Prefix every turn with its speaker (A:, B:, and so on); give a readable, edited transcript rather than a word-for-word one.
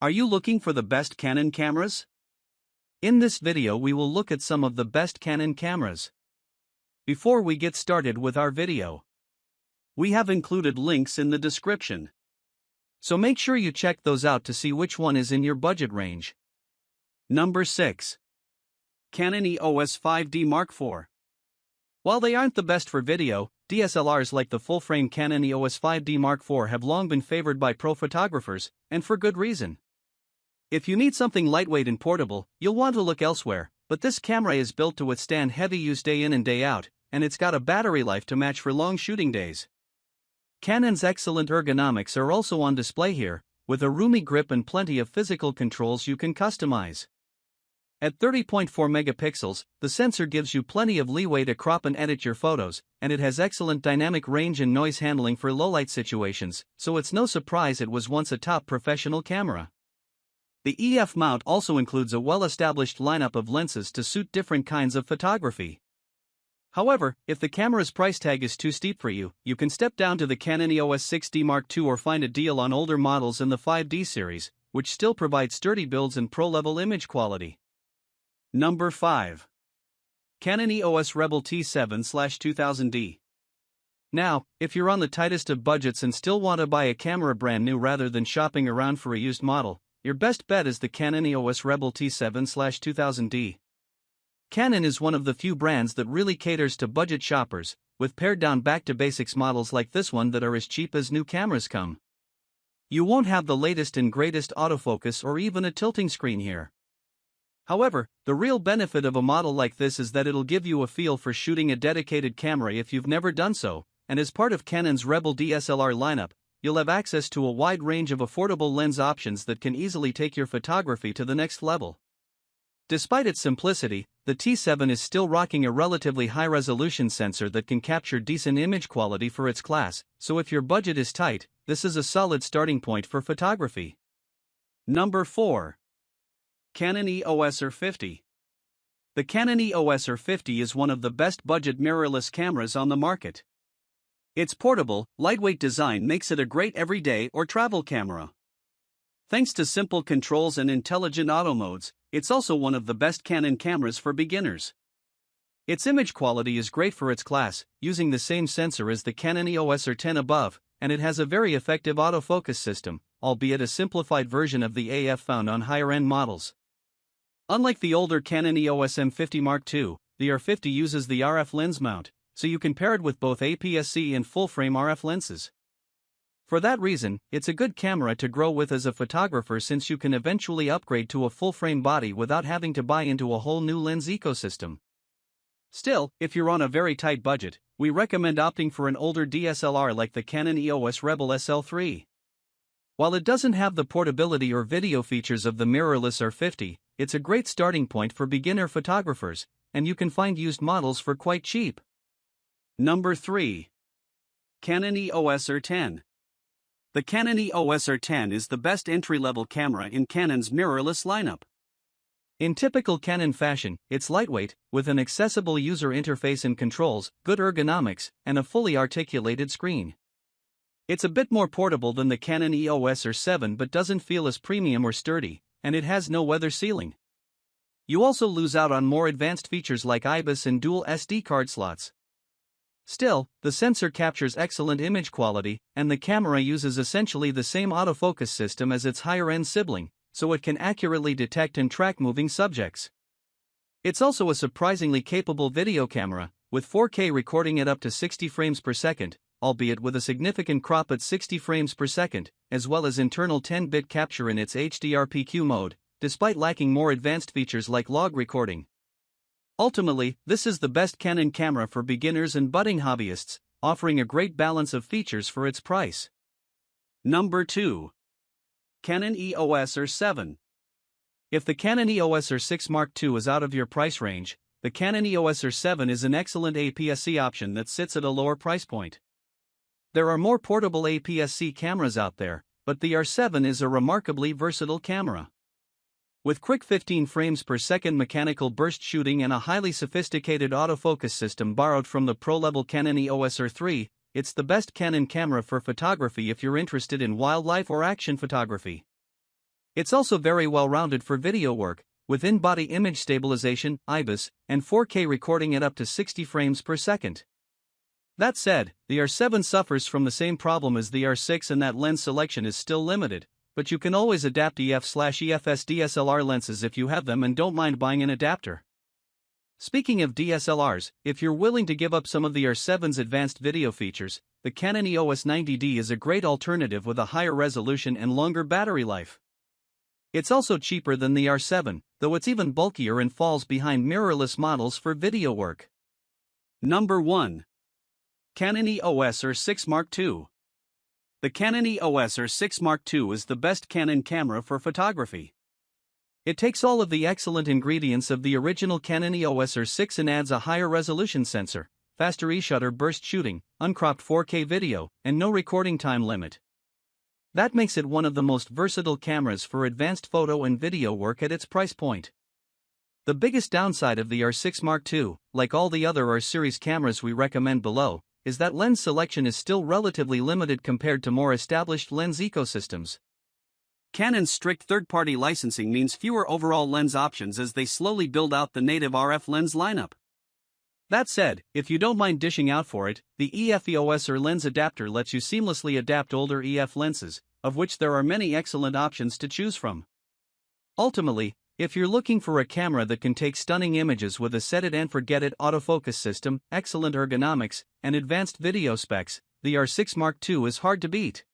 A: Are you looking for the best Canon cameras? In this video we will look at some of the best Canon cameras. Before we get started with our video, we have included links in the description. So make sure you check those out to see which one is in your budget range. Number 6. Canon EOS 5D Mark IV. While they aren't the best for video, DSLRs like the full-frame Canon EOS 5D Mark IV have long been favored by pro photographers, and for good reason. If you need something lightweight and portable, you'll want to look elsewhere, but this camera is built to withstand heavy use day in and day out, and it's got a battery life to match for long shooting days. Canon's excellent ergonomics are also on display here, with a roomy grip and plenty of physical controls you can customize. At 30.4 megapixels, the sensor gives you plenty of leeway to crop and edit your photos, and it has excellent dynamic range and noise handling for low-light situations, so it's no surprise it was once a top professional camera. The EF mount also includes a well-established lineup of lenses to suit different kinds of photography. However, if the camera's price tag is too steep for you, you can step down to the Canon EOS 6D Mark II or find a deal on older models in the 5D series, which still provide sturdy builds and pro-level image quality. Number 5. Canon EOS Rebel T7/2000D. Now, if you're on the tightest of budgets and still want to buy a camera brand new rather than shopping around for a used model, your best bet is the Canon EOS Rebel T7/2000D. Canon is one of the few brands that really caters to budget shoppers, with pared-down back-to-basics models like this one that are as cheap as new cameras come. You won't have the latest and greatest autofocus or even a tilting screen here. However, the real benefit of a model like this is that it'll give you a feel for shooting a dedicated camera if you've never done so, and as part of Canon's Rebel DSLR lineup, you'll have access to a wide range of affordable lens options that can easily take your photography to the next level. Despite its simplicity, the T7 is still rocking a relatively high-resolution sensor that can capture decent image quality for its class, so if your budget is tight, this is a solid starting point for photography. Number 4. Canon EOS R50. The Canon EOS R50 is one of the best budget mirrorless cameras on the market. Its portable, lightweight design makes it a great everyday or travel camera. Thanks to simple controls and intelligent auto modes, it's also one of the best Canon cameras for beginners. Its image quality is great for its class, using the same sensor as the Canon EOS R10 above, and it has a very effective autofocus system, albeit a simplified version of the AF found on higher-end models. Unlike the older Canon EOS M50 Mark II, the R50 uses the RF lens mount, so you can pair it with both APS-C and full-frame RF lenses. For that reason, it's a good camera to grow with as a photographer since you can eventually upgrade to a full-frame body without having to buy into a whole new lens ecosystem. Still, if you're on a very tight budget, we recommend opting for an older DSLR like the Canon EOS Rebel SL3. While it doesn't have the portability or video features of the mirrorless R50, it's a great starting point for beginner photographers, and you can find used models for quite cheap. Number 3. Canon EOS R10. The Canon EOS R10 is the best entry-level camera in Canon's mirrorless lineup. In typical Canon fashion, it's lightweight, with an accessible user interface and controls, good ergonomics, and a fully articulated screen. It's a bit more portable than the Canon EOS R7 but doesn't feel as premium or sturdy, and it has no weather sealing. You also lose out on more advanced features like IBIS and dual SD card slots. Still, the sensor captures excellent image quality, and the camera uses essentially the same autofocus system as its higher-end sibling, so it can accurately detect and track moving subjects. It's also a surprisingly capable video camera, with 4K recording at up to 60 frames per second, albeit with a significant crop at 60 frames per second, as well as internal 10-bit capture in its HDR-PQ mode, despite lacking more advanced features like log recording. Ultimately, this is the best Canon camera for beginners and budding hobbyists, offering a great balance of features for its price. Number 2. Canon EOS R7. If the Canon EOS R6 Mark II is out of your price range, the Canon EOS R7 is an excellent APS-C option that sits at a lower price point. There are more portable APS-C cameras out there, but the R7 is a remarkably versatile camera. With quick 15 frames per second mechanical burst shooting and a highly sophisticated autofocus system borrowed from the pro-level Canon EOS R3, it's the best Canon camera for photography if you're interested in wildlife or action photography. It's also very well-rounded for video work, with in-body image stabilization, IBIS, and 4K recording at up to 60 frames per second. That said, the R7 suffers from the same problem as the R6 in that lens selection is still limited, but you can always adapt EF/EFS DSLR lenses if you have them and don't mind buying an adapter. Speaking of DSLRs, if you're willing to give up some of the R7's advanced video features, the Canon EOS 90D is a great alternative with a higher resolution and longer battery life. It's also cheaper than the R7, though it's even bulkier and falls behind mirrorless models for video work. Number 1. Canon EOS R6 Mark II. The Canon EOS R6 Mark II is the best Canon camera for photography. It takes all of the excellent ingredients of the original Canon EOS R6 and adds a higher resolution sensor, faster e-shutter burst shooting, uncropped 4K video, and no recording time limit. That makes it one of the most versatile cameras for advanced photo and video work at its price point. The biggest downside of the R6 Mark II, like all the other R-series cameras we recommend below, is that lens selection is still relatively limited compared to more established lens ecosystems. Canon's strict third-party licensing means fewer overall lens options as they slowly build out the native RF lens lineup. That said, if you don't mind dishing out for it, the EF/EOS or lens adapter lets you seamlessly adapt older EF lenses, of which there are many excellent options to choose from. Ultimately, if you're looking for a camera that can take stunning images with a set-it-and-forget-it autofocus system, excellent ergonomics, and advanced video specs, the R6 Mark II is hard to beat.